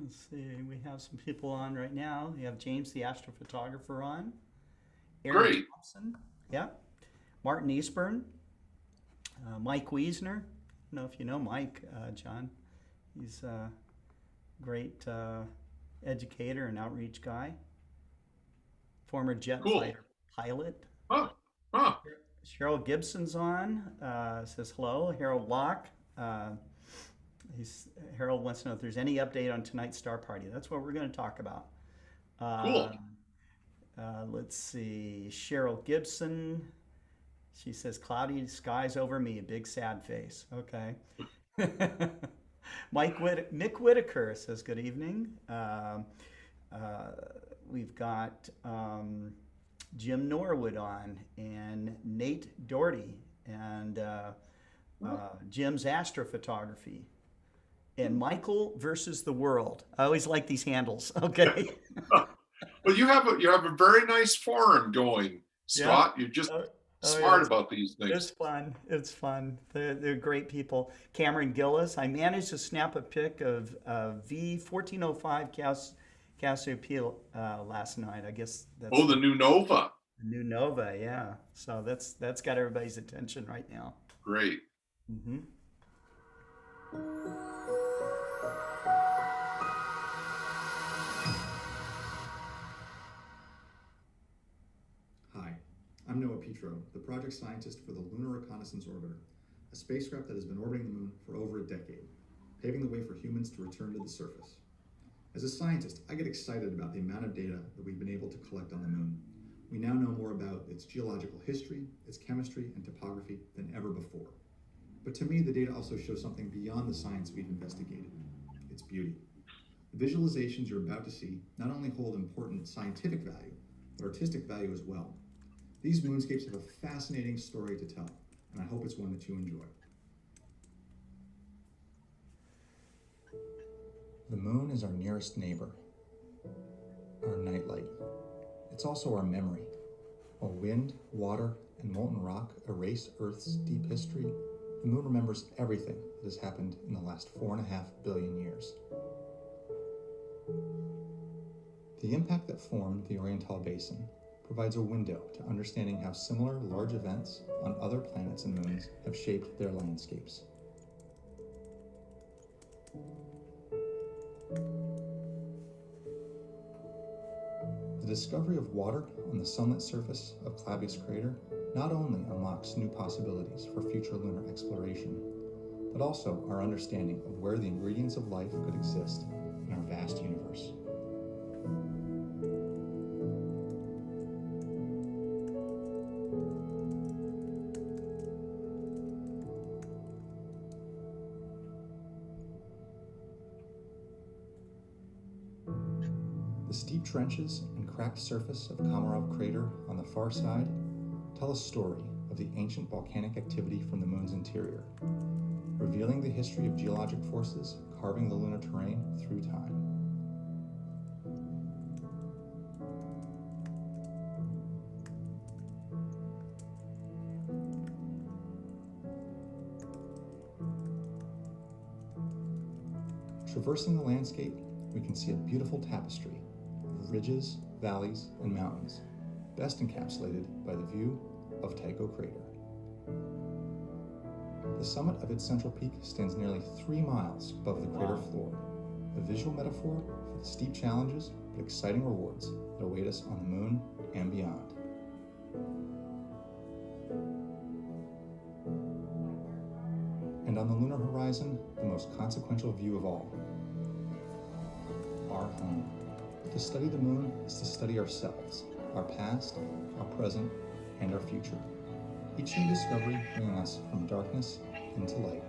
Let's see, we have some people on right now. We have James, the astrophotographer, on. Aaron Great. Thompson, yeah. Martin Eastburn, Mike Wiesner. I don't know if you know Mike, John. He's a great educator and outreach guy. Former jet Cool. fighter pilot. Huh. Huh. Cheryl Gibson's on. Says hello. Harold Locke. Uh, Harold wants to know if there's any update on tonight's star party. That's what we're going to talk about. Cool. Uh, let's see. Cheryl Gibson. She says, cloudy skies over me, a big sad face. Okay. Mick Whitaker says, good evening. Uh, we've got Jim Norwood on and Nate Doherty and Jim's astrophotography and Michael versus the world. I always like these handles. Okay. Well, you have a very nice forum going, Yeah. Scott. You're just Oh, oh yeah, smart about these it's things. fun. It's fun. They're great people. Cameron Gillis. I managed to snap a pic of V1405 Cassiopeia last night. I guess that's Oh, the new Nova. the new Nova. Yeah. So that's got everybody's attention right now. Great. Hmm. Hi, I'm Noah Petro, the project scientist for the Lunar Reconnaissance Orbiter, a spacecraft that has been orbiting the moon for over a decade, paving the way for humans to return to the surface. As a scientist, I get excited about the amount of data that we've been able to collect on the moon. We now know more about its geological history, its chemistry, and topography than ever before. But to me, the data also show something beyond the science we've investigated: its beauty. The visualizations you're about to see not only hold important scientific value, but artistic value as well. These moonscapes have a fascinating story to tell, and I hope it's one that you enjoy. The moon is our nearest neighbor, our nightlight. It's also our memory. While wind, water, and molten rock erase Earth's deep history, the moon remembers everything that has happened in the last 4.5 billion years. The impact that formed the Oriental Basin provides a window to understanding how similar large events on other planets and moons have shaped their landscapes. The discovery of water on the sunlit surface of Clavius crater not only unlocks new possibilities for future lunar exploration, but also our understanding of where the ingredients of life could exist in our vast universe. The steep trenches and cracked surface of Komarov crater on the far side tell a story of the ancient volcanic activity from the moon's interior, revealing the history of geologic forces carving the lunar terrain through time. Traversing the landscape, we can see a beautiful tapestry of ridges, valleys, and mountains, best encapsulated by the view of Tycho crater. The summit of its central peak stands nearly 3 miles above the crater floor, a visual metaphor for the steep challenges but exciting rewards that await us on the moon and beyond. And on the lunar horizon, the most consequential view of all: our home. To study the moon is to study ourselves, our past, our present, and our future. Each new discovery bringing us from darkness into light.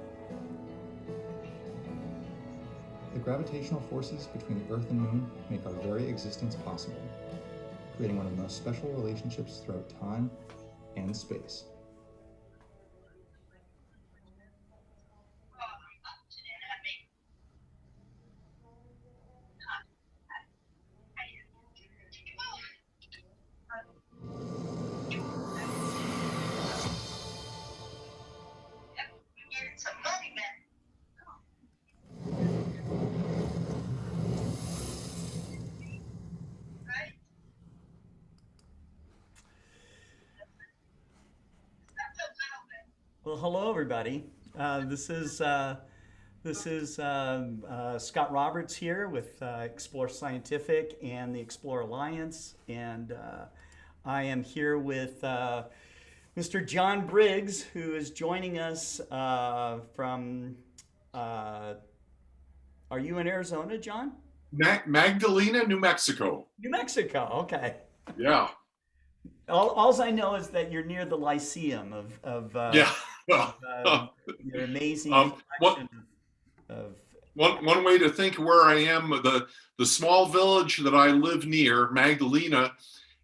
The gravitational forces between the Earth and Moon make our very existence possible, creating one of the most special relationships throughout time and space. Well, hello, everybody. This is Scott Roberts here with Explore Scientific and the Explore Alliance, and I am here with Mr. John Briggs, who is joining us from. Are you in Arizona, John? Magdalena, New Mexico. New Mexico. Okay. Yeah. All I know is that you're near the Lyceum Yeah. your amazing One, collection of one way to think of where I am, the small village that I live near, Magdalena,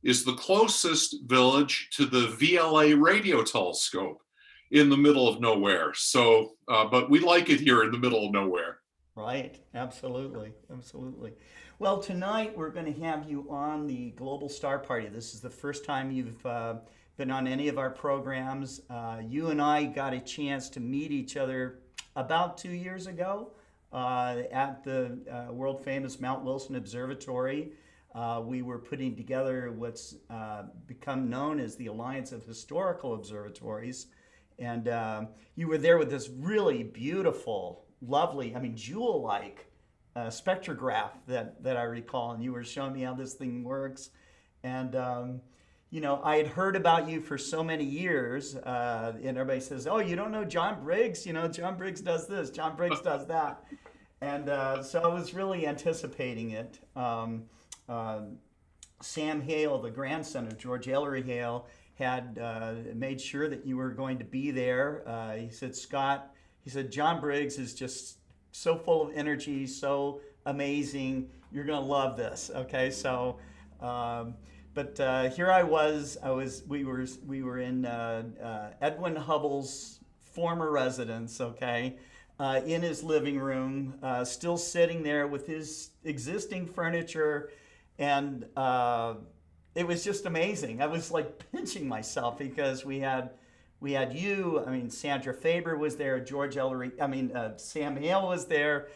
is the closest village to the VLA radio telescope in the middle of nowhere. So, but we like it here in the middle of nowhere. Right, absolutely, absolutely. Well, tonight we're going to have you on the Global Star Party. This is the first time you've been on any of our programs. You and I got a chance to meet each other about 2 years ago at the world famous Mount Wilson Observatory. We were putting together what's become known as the Alliance of Historical Observatories. And you were there with this really beautiful, lovely, I mean, jewel-like spectrograph that I recall, and you were showing me how this thing works. And you know, I had heard about you for so many years, and everybody says, "Oh, you don't know John Briggs? You know, John Briggs does this, John Briggs does that," and so I was really anticipating it. Sam Hale, the grandson of George Ellery Hale, had made sure that you were going to be there. He said, "Scott," he said, "John Briggs is just so full of energy, so amazing. You're gonna love this." Okay, so, but here we were in Edwin Hubble's former residence. Okay, in his living room, still sitting there with his existing furniture, and it was just amazing. I was like pinching myself because we had you. I mean, Sandra Faber was there. Sam Hale was there.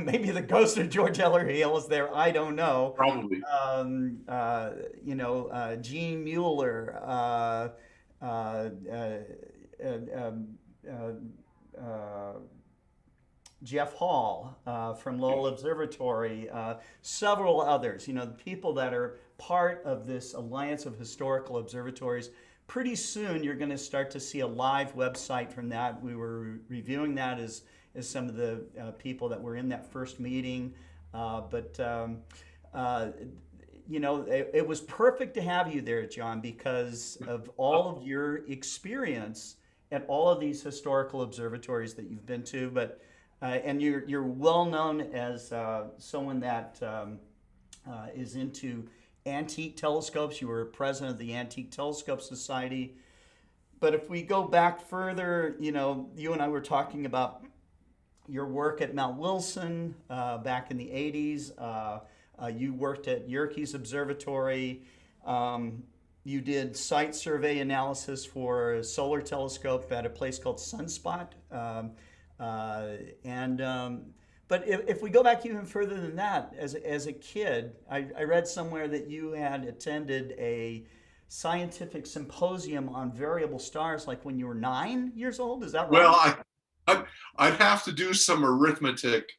Maybe the ghost of George Ellery Hale was there. I don't know. Probably. Gene Mueller. Jeff Hall from Lowell Observatory, several others, you know, the people that are part of this Alliance of Historical Observatories. Pretty soon you're going to start to see a live website from that. We were reviewing that as some of the people that were in that first meeting. You know, it was perfect to have you there, John, because of all of your experience at all of these historical observatories that you've been to. But and you're well known as someone that is into antique telescopes. You were president of the Antique Telescope Society. But if we go back further, you know, you and I were talking about your work at Mount Wilson back in the 80s. You worked at Yerkes Observatory. You did site survey analysis for a solar telescope at a place called Sunspot. But if we go back even further than that, as a kid, I read somewhere that you had attended a scientific symposium on variable stars, like when you were 9 years old. Is that right? Well, I'd have to do some arithmetic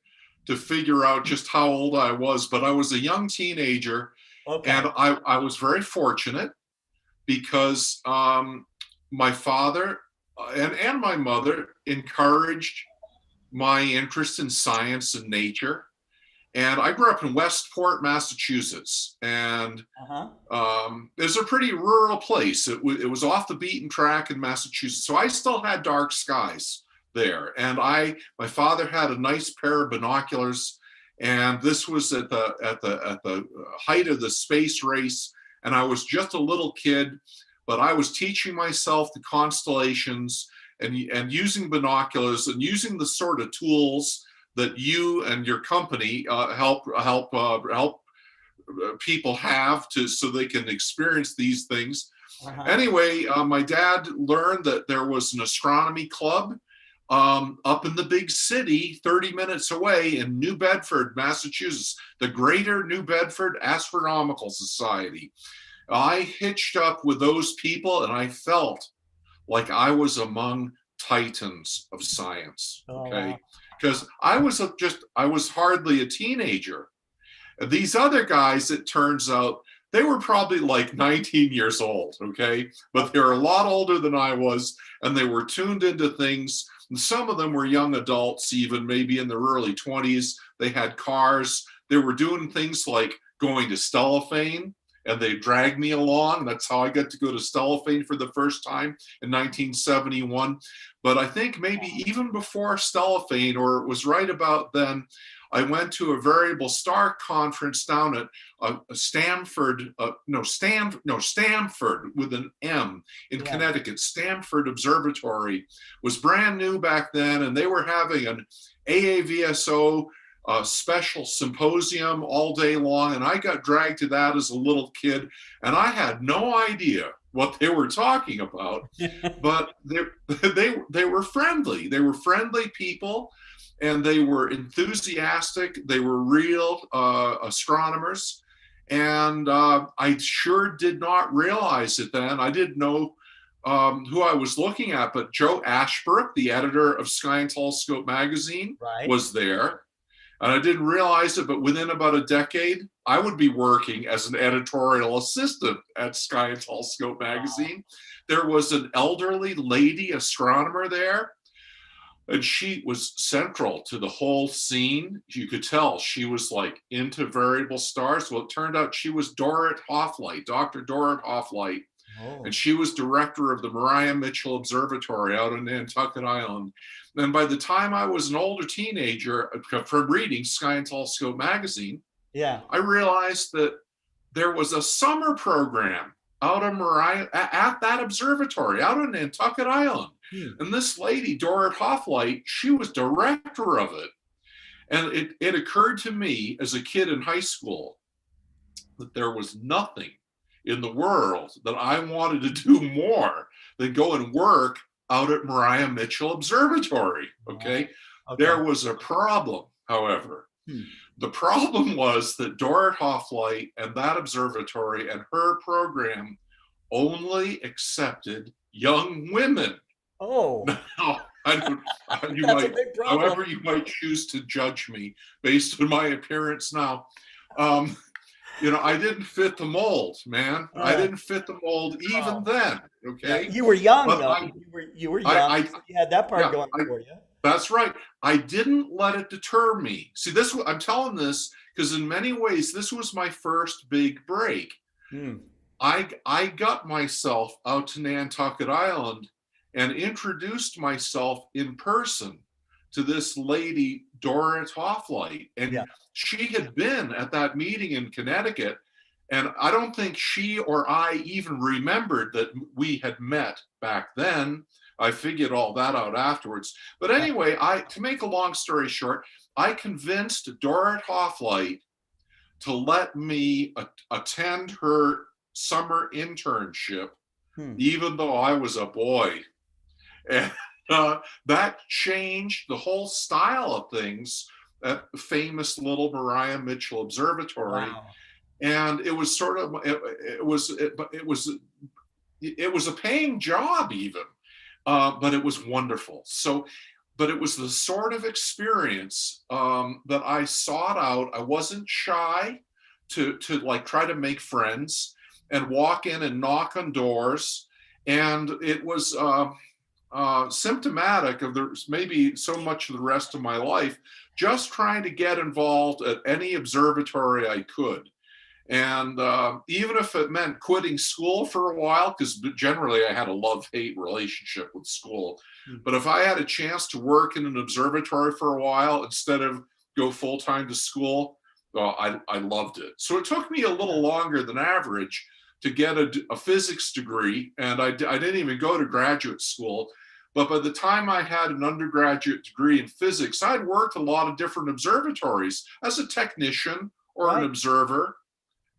to figure out just how old I was, but I was a young teenager, Okay. and I was very fortunate because my father and my mother encouraged my interest in science and nature. And I grew up in Westport, Massachusetts, and it's a pretty rural place. It was off the beaten track in Massachusetts, so I still had dark skies there. And my father had a nice pair of binoculars, and this was at the height of the space race. And I was just a little kid, but I was teaching myself the constellations and using binoculars and using the sort of tools that you and your company help people have so they can experience these things. Anyway, my dad learned that there was an astronomy club up in the big city, 30 minutes away in New Bedford, Massachusetts, the Greater New Bedford Astronomical Society. I hitched up with those people, and I felt like I was among titans of science. Oh, Okay, wow. because I was hardly a teenager. These other guys, it turns out, they were probably like 19 years old, okay? But they were a lot older than I was, and they were tuned into things. And some of them were young adults, even maybe in their early 20s. They had cars. They were doing things like going to Stellafane, and they dragged me along. That's how I got to go to Stellafane for the first time in 1971. But I think maybe even before Stellafane, or it was right about then, I went to a variable star conference down at Stamford with an M in Connecticut. Stamford Observatory was brand new back then, and they were having an AAVSO special symposium all day long, and I got dragged to that as a little kid, and I had no idea what they were talking about, but they were friendly. They were friendly people, and they were enthusiastic. They were real astronomers, and I sure did not realize it then. I didn't know who I was looking at, but Joe Ashbrook, the editor of Sky and Telescope magazine, was there. And I didn't realize it, but within about a decade, I would be working as an editorial assistant at Sky and Telescope magazine. There was an elderly lady astronomer there, and she was central to the whole scene. You could tell she was like into variable stars. Well, it turned out she was Dorrit Hofflight, Dr. Dorrit Hofflight. And she was director of the Maria Mitchell Observatory out on Nantucket Island. And by the time I was an older teenager, from reading Sky and Telescope magazine, I realized that there was a summer program out of at that observatory out on Nantucket Island. And this lady, Dorrit Hofflight, she was director of it. And it occurred to me as a kid in high school that there was nothing in the world that I wanted to do more than go and work out at Maria Mitchell Observatory. Okay. There was a problem, however. The problem was that Dorrit Hofflight and that observatory and her program only accepted young women. Now, however you might choose to judge me based on my appearance now. I didn't fit the mold, man. I didn't fit the mold even then. Okay. You were young, though. You were young. You had that part going for you. That's right. I didn't let it deter me. See, I'm telling this because in many ways, this was my first big break. I got myself out to Nantucket Island and introduced myself in person to this lady, Dorrit Hofflight. And she had been at that meeting in Connecticut. And I don't think she or I even remembered that we had met back then. I figured all that out afterwards. But anyway, to make a long story short, I convinced Dorrit Hofflight to let me attend her summer internship, even though I was a boy. And that changed the whole style of things at the famous little Maria Mitchell Observatory. And it was sort of, it was a paying job even, but it was wonderful. So, but it was the sort of experience that I sought out. I wasn't shy to like try to make friends and walk in and knock on doors. And it was symptomatic of maybe so much of the rest of my life, just trying to get involved at any observatory I could. And even if it meant quitting school for a while, because generally I had a love-hate relationship with school, but if I had a chance to work in an observatory for a while instead of go full-time to school, I loved it. So it took me a little longer than average to get a physics degree, and I didn't even go to graduate school. But by the time I had an undergraduate degree in physics, I'd worked a lot of different observatories as a technician or an observer.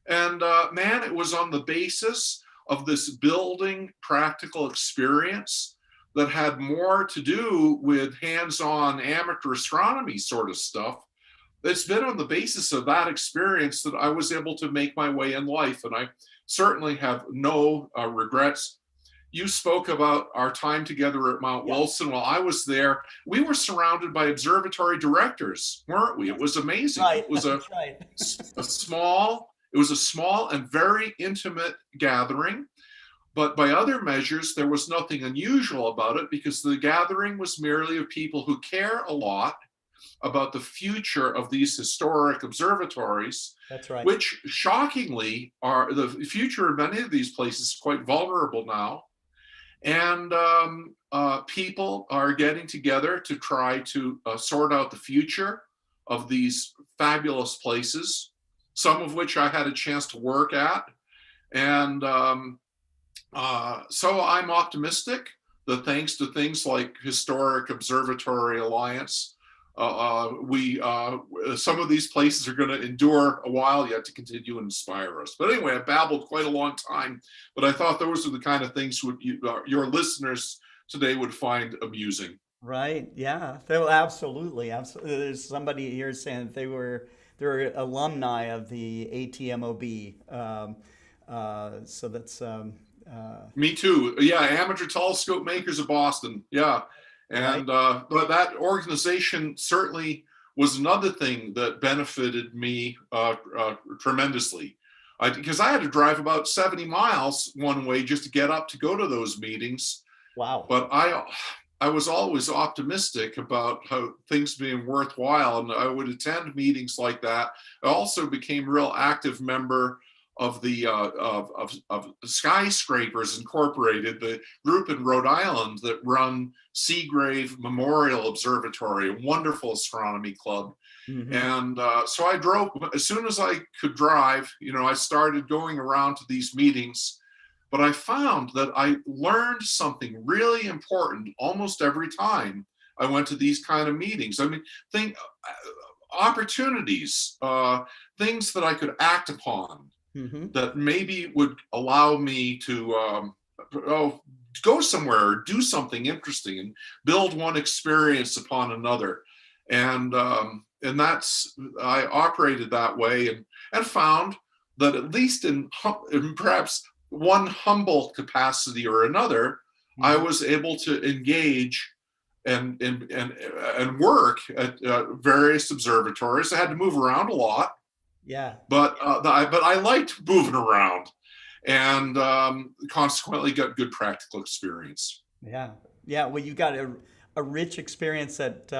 And man, it was on the basis of this building practical experience that had more to do with hands-on amateur astronomy sort of stuff. It's been on the basis of that experience that I was able to make my way in life. And I certainly have no regrets. you spoke about our time together at Mount Wilson. While I was there, we were surrounded by observatory directors, weren't we? It was amazing. Right. It was That's right. it was a small and very intimate gathering. But by other measures, there was nothing unusual about it because the gathering was merely of people who care a lot about the future of these historic observatories. That's right. Which shockingly are the future of many of these places is quite vulnerable now. And people are getting together to try to sort out the future of these fabulous places, some of which I had a chance to work at. And so I'm optimistic that thanks to things like Historic Observatory Alliance, some of these places are going to endure a while yet to continue and inspire us. But anyway, I babbled quite a long time, but I thought those are the kind of things your listeners today would find amusing. Right. Yeah. Absolutely. Absolutely. There's somebody here saying that they're alumni of the ATMOB. So that's Me too. Yeah, Amateur Telescope Makers of Boston. Yeah. And but that organization certainly was another thing that benefited me tremendously. Because I had to drive about 70 miles one way just to get up to go to those meetings. Wow. But I was always optimistic about how things being worthwhile, and I would attend meetings like that. I also became a real active member of the of Skyscrapers Incorporated, the group in Rhode Island that run Seagrave Memorial Observatory, a wonderful astronomy club. Mm-hmm. And so I drove, as soon as I could drive, I started going around to these meetings, but I found that I learned something really important almost every time I went to these kind of meetings. I mean, opportunities, things that I could act upon. Mm-hmm. That maybe would allow me to go somewhere or do something interesting and build one experience upon another. And that's, I operated that way and found that at least in perhaps one humble capacity or another, mm-hmm. I was able to engage and work at various observatories. I had to move around a lot. Yeah. But I liked moving around, and consequently got good practical experience. Yeah. Yeah. Well, you got a rich experience that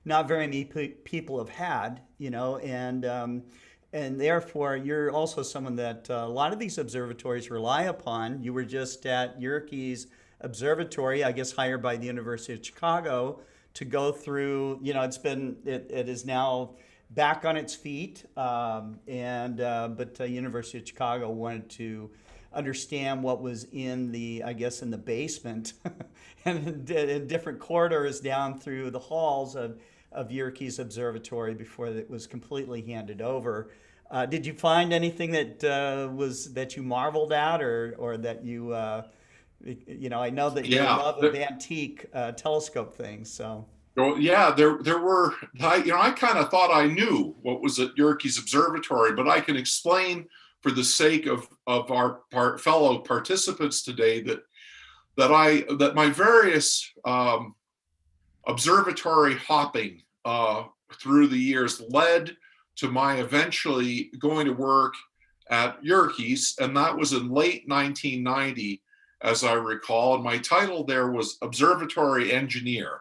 not very many people have had, and therefore you're also someone that a lot of these observatories rely upon. You were just at Yerkes Observatory, I guess hired by the University of Chicago to go through. It is now back on its feet, but University of Chicago wanted to understand what was in the basement and in different corridors down through the halls of Yerkes Observatory before it was completely handed over. Did you find anything that you marveled at or that you I know that you love of antique telescope things, so. Well, yeah, there were, I kind of thought I knew what was at Yerkes Observatory, but I can explain for the sake of our fellow participants today that my various observatory hopping through the years led to my eventually going to work at Yerkes, and that was in late 1990, as I recall. And my title there was Observatory Engineer.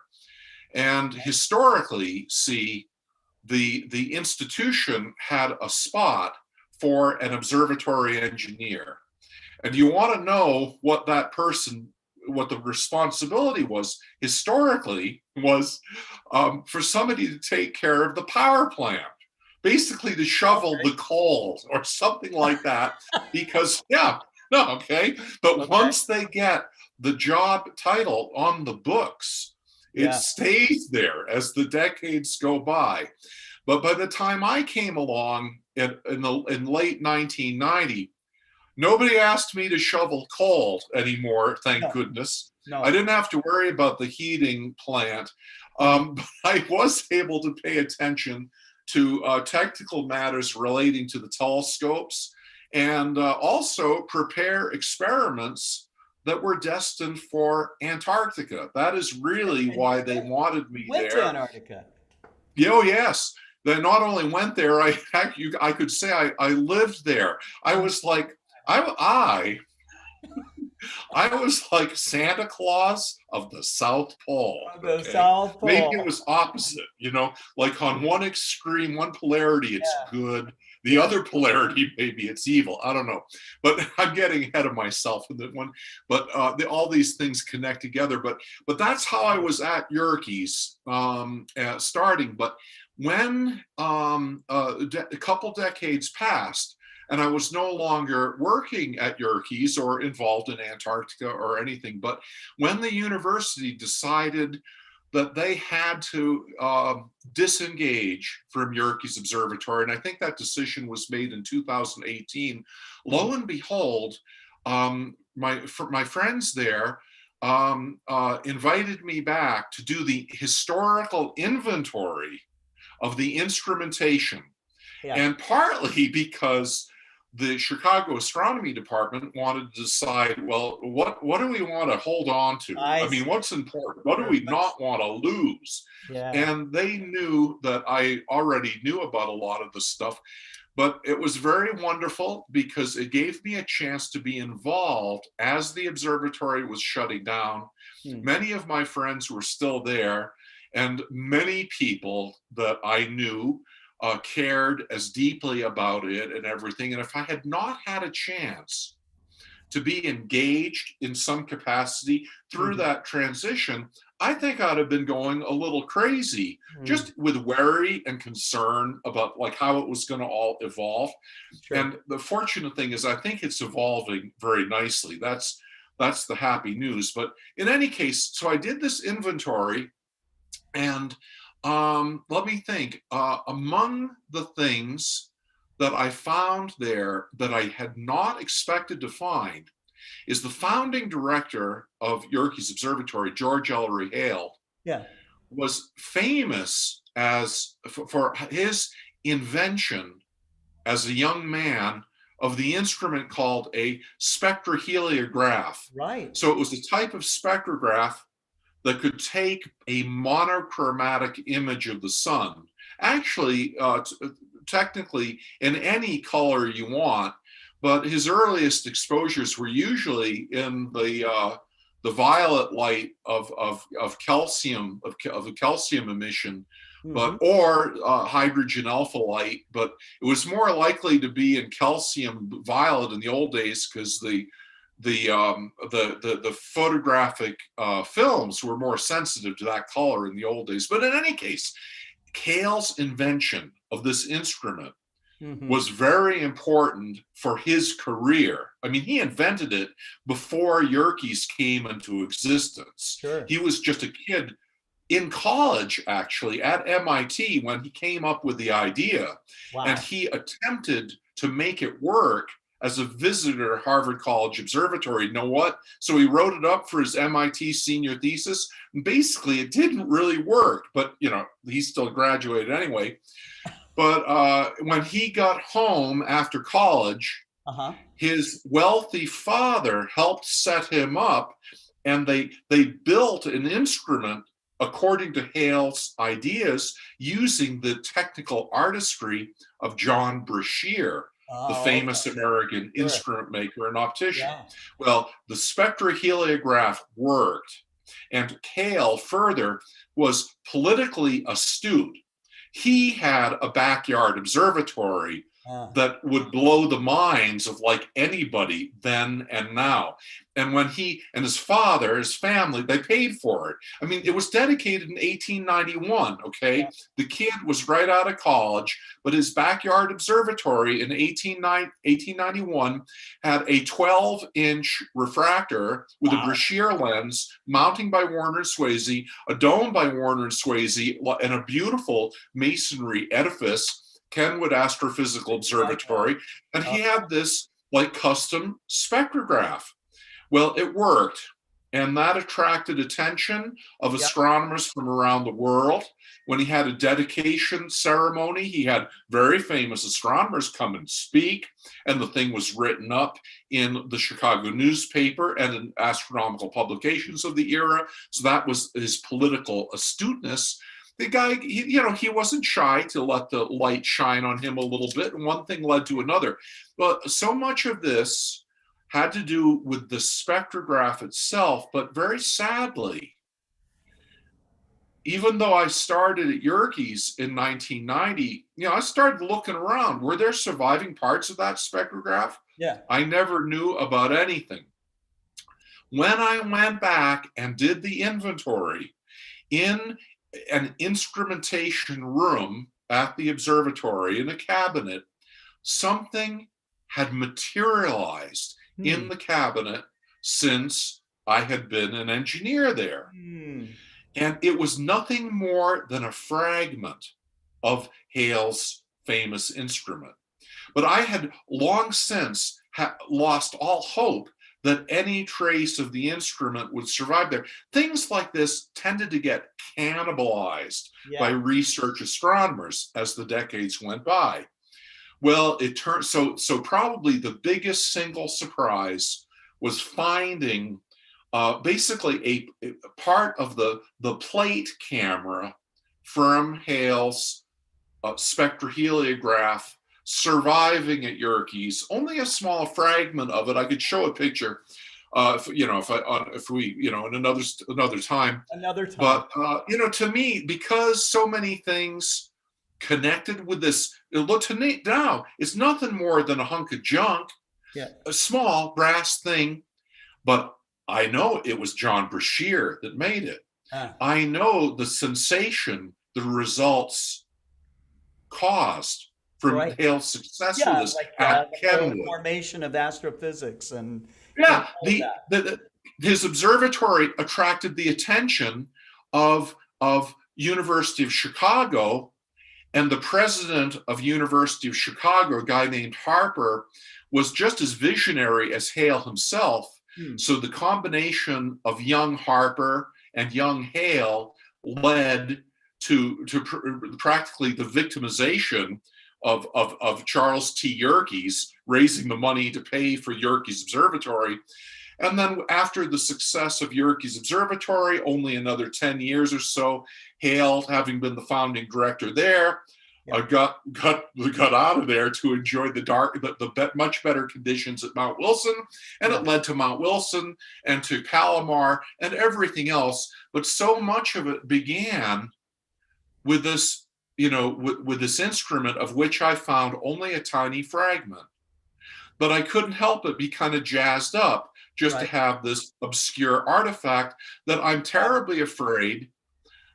And historically, the institution had a spot for an observatory engineer. And you want to know what the responsibility was historically was for somebody to take care of the power plant, basically to shovel the coal or something like that. Because, but once they get the job title on the books, it stays there as the decades go by. But by the time I came along in late 1990, nobody asked me to shovel coal anymore, thank goodness. No. I didn't have to worry about the heating plant. But I was able to pay attention to technical matters relating to the telescopes and also prepare experiments that were destined for Antarctica. That is really why they wanted me Went there. to Antarctica. Oh, yes. They not only went there, I could say I lived there. I was like, I was like Santa Claus of the South Pole. The South Pole. Maybe it was opposite, like on one extreme, one polarity, it's good. The other polarity, maybe it's evil. I don't know. But I'm getting ahead of myself with that one. But all these things connect together. But that's how I was at Yerkes starting. But when a couple decades passed, and I was no longer working at Yerkes or involved in Antarctica or anything. But when the university decided that they had to disengage from Yerkes Observatory, and I think that decision was made in 2018, lo and behold, my friends there invited me back to do the historical inventory of the instrumentation. Yeah. And partly because the Chicago Astronomy Department wanted to decide, well, what do we want to hold on to? I mean, what's important? What do we not want to lose? Yeah. And they knew that I already knew about a lot of the stuff, but it was very wonderful because it gave me a chance to be involved as the observatory was shutting down. Many of my friends were still there, and many people that I knew cared as deeply about it and everything. And if I had not had a chance to be engaged in some capacity through that transition, I think I'd have been going a little crazy, just with worry and concern about like how it was going to all evolve. Sure. And the fortunate thing is I think it's evolving very nicely. That's the happy news. But in any case, so I did this inventory, and let me think. Among the things that I found there that I had not expected to find is the founding director of Yerkes Observatory, George Ellery Hale, was famous for his invention as a young man of the instrument called a spectroheliograph. Right. So it was a type of spectrograph that could take a monochromatic image of the sun, actually, technically in any color you want, but his earliest exposures were usually in the violet light of calcium, of the calcium emission, or hydrogen alpha light, but it was more likely to be in calcium violet in the old days because the photographic films were more sensitive to that color in the old days. But in any case, Hale's invention of this instrument was very important for his career. I mean, he invented it before Yerkes came into existence. Sure. He was just a kid in college, actually, at MIT when he came up with the idea. Wow. And he attempted to make it work as a visitor at Harvard College Observatory. You know what? So he wrote it up for his MIT senior thesis. And basically, it didn't really work, but he still graduated anyway. But when he got home after college, his wealthy father helped set him up, and they built an instrument according to Hale's ideas using the technical artistry of John Briggs, the famous American instrument maker and optician. Yeah. Well, the spectroheliograph worked, and Hale further was politically astute. He had a backyard observatory that would blow the minds of like anybody then and now. And when he and his father, his family, they paid for it. I mean, it was dedicated in 1891, okay? Yeah. The kid was right out of college, but his backyard observatory in 1891 had a 12-inch refractor with a Briggs lens, mounting by Warner and Swasey, a dome by Warner and Swasey, and a beautiful masonry edifice, Kenwood Astrophysical Observatory, and he had this like custom spectrograph. Well, it worked, And that attracted attention of Yep. astronomers from around the world. When he had a dedication ceremony, he had very famous astronomers come and speak, and the thing was written up in the Chicago newspaper and in astronomical publications of the era. So that was his political astuteness. The guy, he wasn't shy to let the light shine on him a little bit, and one thing led to another. But so much of this had to do with the spectrograph itself, but very sadly, even though I started at Yerkes in 1990, I started looking around. Were there surviving parts of that spectrograph? Yeah. I never knew about anything. When I went back and did the inventory in an instrumentation room at the observatory in a cabinet, something had materialized in the cabinet since I had been an engineer there. And it was nothing more than a fragment of Hale's famous instrument. But I had long since lost all hope that any trace of the instrument would survive there. Things like this tended to get cannibalized by research astronomers as the decades went by. Well, it turned so probably the biggest single surprise was finding basically a part of the plate camera from Hale's spectroheliograph surviving at Yerkes. Only a small fragment of it. I could show a picture, if we, in another time. But to me, because so many things connected with this, look to me now, it's nothing more than a hunk of junk, a small brass thing, but I know it was John Brashear that made it. I know the sensation the results caused from Hale's success with this at Kenwood. The formation of astrophysics and his observatory attracted the attention of University of Chicago, and the president of University of Chicago, a guy named Harper, was just as visionary as Hale himself. So the combination of young Harper and young Hale led to practically the victimization of Charles T. Yerkes, raising the money to pay for Yerkes Observatory. And then after the success of Yerkes Observatory, only another 10 years or so, Hale, having been the founding director there, got out of there to enjoy the much better conditions at Mount Wilson, and it led to Mount Wilson and to Palomar and everything else. But so much of it began with this, with this instrument of which I found only a tiny fragment. But I couldn't help but be kind of jazzed up just to have this obscure artifact that I'm terribly afraid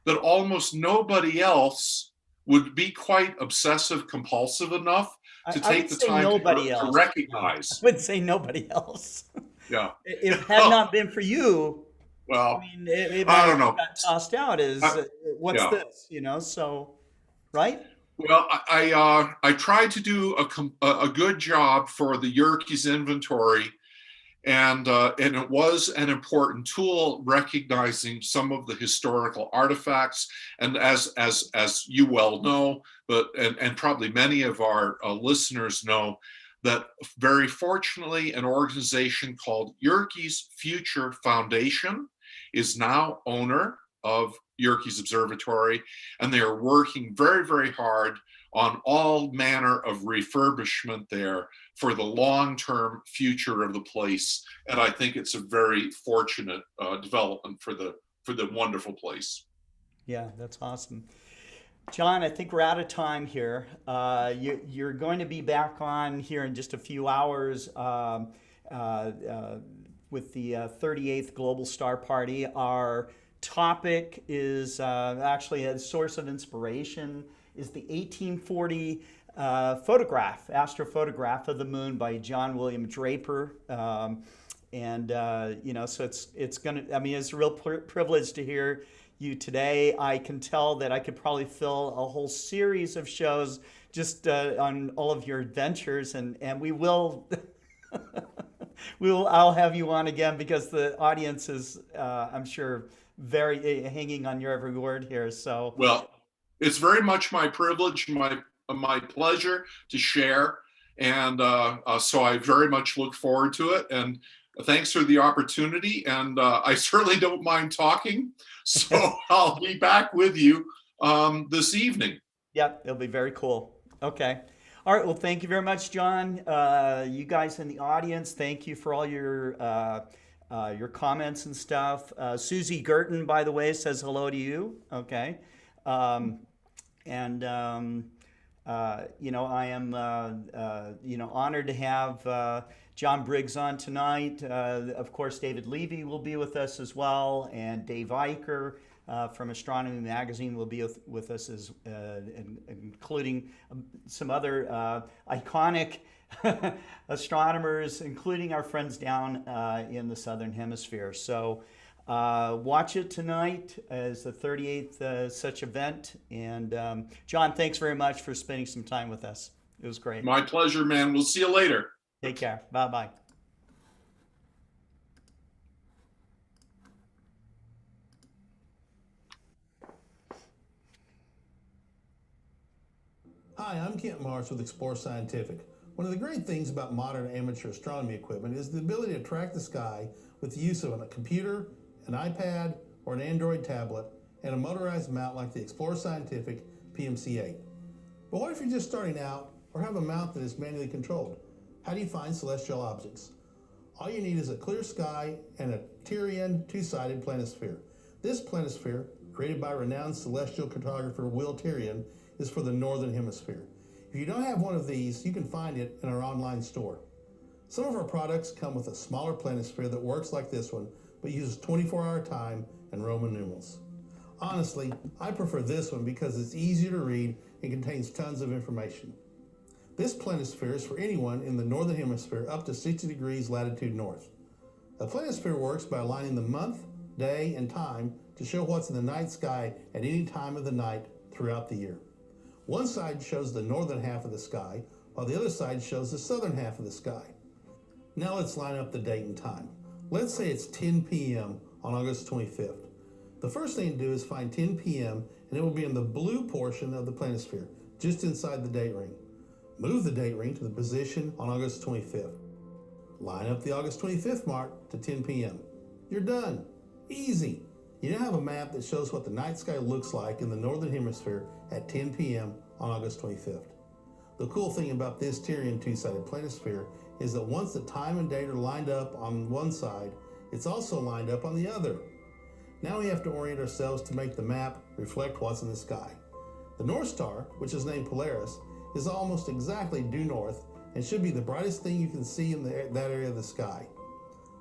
that almost nobody else would be quite obsessive compulsive enough to take the time to recognize. I would say nobody else. Yeah. If it had not been for you, well, I mean, it I don't know. got tossed out as what's this, so, right? Well, I tried to do a good job for the Yerkes inventory, and it was an important tool recognizing some of the historical artifacts. And as you well know, and probably many of our listeners know, that very fortunately an organization called Yerkes Future Foundation is now owner of Yerkes Observatory, and they are working very, very hard on all manner of refurbishment there for the long-term future of the place. And I think it's a very fortunate development for the wonderful place. Yeah, that's awesome. John, I think we're out of time here. You're going to be back on here in just a few hours with the 38th Global Star Party. Our topic is actually a source of inspiration is the 1840 astrophotograph of the moon by John William Draper. So it's gonna, it's a real privilege to hear you today. I can tell that I could probably fill a whole series of shows just on all of your adventures, and we will I'll have you on again because the audience is, I'm sure, very hanging on your every word here. So, Well, it's very much my privilege, my pleasure to share, and so I very much look forward to it. And thanks for the opportunity. And I certainly don't mind talking, so I'll be back with you this evening. yep, it'll be very cool. Okay. All right. Well, thank you very much, John. You guys in the audience, thank you for all your comments and stuff. Susie Girton, by the way, says hello to you. Okay. Um, and I am honored to have John Briggs on tonight. Of course, David Levy will be with us as well, and Dave Eicher from Astronomy Magazine will be with us, including some other iconic astronomers, including our friends down in the Southern Hemisphere. So watch it tonight as the 38th such event. And John, thanks very much for spending some time with us. It was great. My pleasure, man. We'll see you later. Take care. Bye-bye. Hi, I'm Kent Marsh with Explore Scientific. One of the great things about modern amateur astronomy equipment is the ability to track the sky with the use of a computer, an iPad, or an Android tablet, and a motorized mount like the Explore Scientific PMC-8. But what if you're just starting out or have a mount that is manually controlled? How do you find celestial objects? All you need is a clear sky and a Tyrian two-sided planisphere. This planisphere, created by renowned celestial cartographer Will Tyrian, is for the Northern Hemisphere. If you don't have one of these, you can find it in our online store. Some of our products come with a smaller planisphere that works like this one, but uses 24-hour time and Roman numerals. Honestly, I prefer this one because it's easier to read and contains tons of information. This planisphere is for anyone in the Northern Hemisphere up to 60 degrees latitude north. A planisphere works by aligning the month, day, and time to show what's in the night sky at any time of the night throughout the year. One side shows the northern half of the sky, while the other side shows the southern half of the sky. Now let's line up the date and time. Let's say it's 10 p.m. on August 25th. The first thing to do is find 10 p.m. and it will be in the blue portion of the planisphere, just inside the date ring. Move the date ring to the position on August 25th. Line up the August 25th mark to 10 p.m. You're done. Easy. You now have a map that shows what the night sky looks like in the Northern Hemisphere at 10 p.m. on August 25th. The cool thing about this Tyrian two-sided planisphere is that once the time and date are lined up on one side, it's also lined up on the other. Now we have to orient ourselves to make the map reflect what's in the sky. The North Star, which is named Polaris, is almost exactly due north and should be the brightest thing you can see in that area of the sky.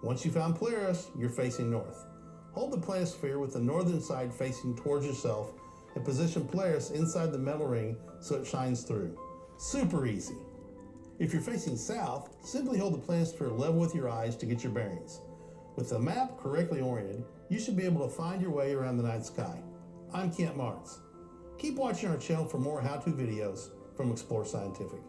Once you found Polaris, you're facing north. Hold the planisphere with the northern side facing towards yourself and position Polaris inside the metal ring so it shines through. Super easy. If you're facing south, simply hold the planisphere level with your eyes to get your bearings. With the map correctly oriented, you should be able to find your way around the night sky. I'm Kent Martz. Keep watching our channel for more how-to videos from Explore Scientific.